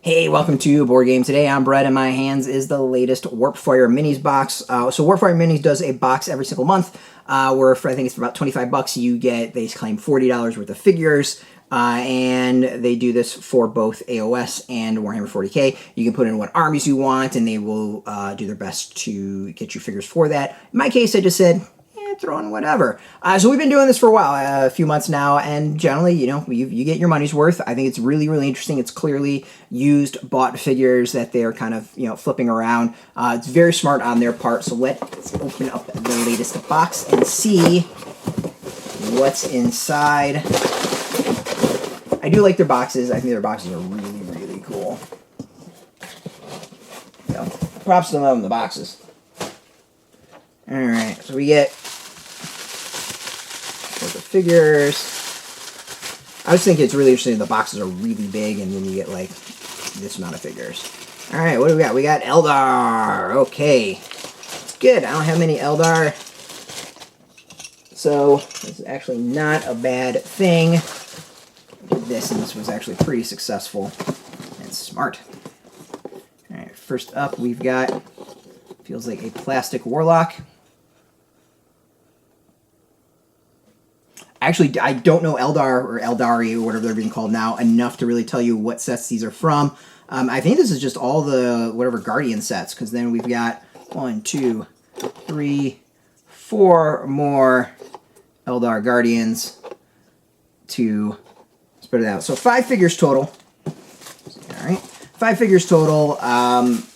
Hey, welcome to Board Game Today. I'm Brett, and my hands is the latest Warpfire Minis box. So Warpfire Minis does a box every single month, where for, I think it's for about 25 bucks, you get, they claim $40 worth of figures, and they do this for both AOS and Warhammer 40k. You can put in what armies you want, and they will do their best to get you figures for that. In my case, I just said, throw in whatever. So we've been doing this for a while, a few months now, and generally, you know, you get your money's worth. I think it's really, really interesting. It's clearly used, bought figures that they're kind of, you know, flipping around. It's very smart on their part. So let's open up the latest box and see what's inside. I do like their boxes. I think their boxes are really, really cool. So, props to them, the boxes. All right, so we get the figures. I was thinking it's really interesting. The boxes are really big, and then you get like this amount of figures. All right, what do we got? We got Eldar. Okay, it's good. I don't have many Eldar, so this is actually not a bad thing. I did this, and this was actually pretty successful and smart. All right, first up, we've got, feels like a plastic Warlock. Actually, I don't know Eldar or aeldari or whatever they're being called now enough to really tell you what sets these are from. I think this is just all the whatever Guardian sets, because then we've got 1, 2, 3, 4 more Eldar Guardians to spread it out. So 5 figures total. All right, 5 figures total.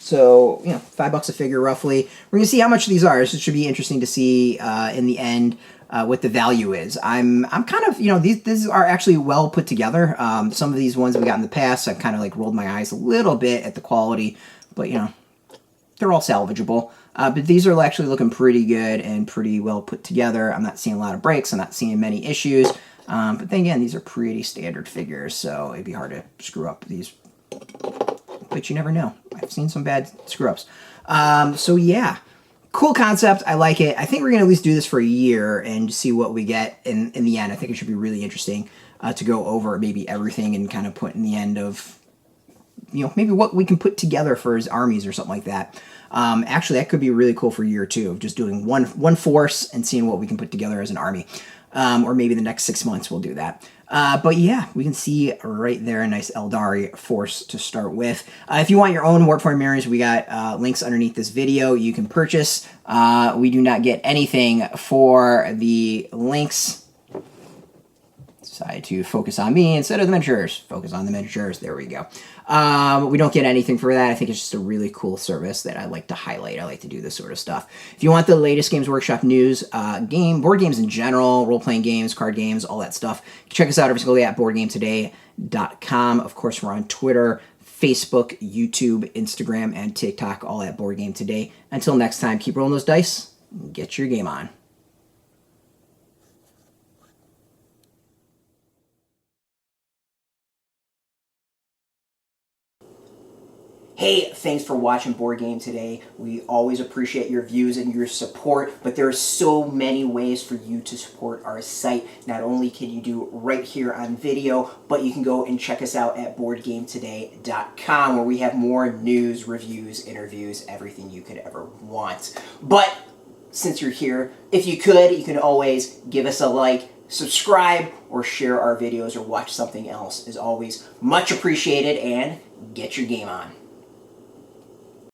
So, you know, $5 a figure roughly. We're going to see how much these are. This should be interesting to see in the end. What the value is. I'm kind of, you know, these are actually well put together. Some of these ones we got in the past, I've kind of like rolled my eyes a little bit at the quality, but you know, they're all salvageable. But these are actually looking pretty good and pretty well put together. I'm not seeing a lot of breaks. I'm not seeing many issues. But then again, these are pretty standard figures, so it'd be hard to screw up these. But you never know. I've seen some bad screw-ups. So yeah. Cool concept. I like it. I think we're going to at least do this for a year and see what we get in the end. I think it should be really interesting to go over maybe everything and kind of put in the end of, you know, maybe what we can put together for his armies or something like that. Actually, that could be really cool for year 2 of just doing one force and seeing what we can put together as an army. Or maybe the next 6 months we'll do that. But yeah, we can see right there a nice aeldari force to start with. If you want your own Warpfire Minis, we got links underneath this video you can purchase. We do not get anything for the links. Decide to focus on me instead of the miniatures. Focus on the miniatures. There we go. We don't get anything for that. I think it's just a really cool service that I like to highlight. I like to do this sort of stuff. If you want the latest Games Workshop news, board games in general, role-playing games, card games, all that stuff, check us out every single day at boardgametoday.com. Of course, we're on Twitter, Facebook, YouTube, Instagram, and TikTok, all at Board Game Today. Until next time, keep rolling those dice and get your game on. Hey, thanks for watching Board Game Today. We always appreciate your views and your support, but there are so many ways for you to support our site. Not only can you do it right here on video, but you can go and check us out at boardgametoday.com, where we have more news, reviews, interviews, everything you could ever want. But since you're here, if you could, you can always give us a like, subscribe, or share our videos or watch something else. Is always much appreciated, and get your game on.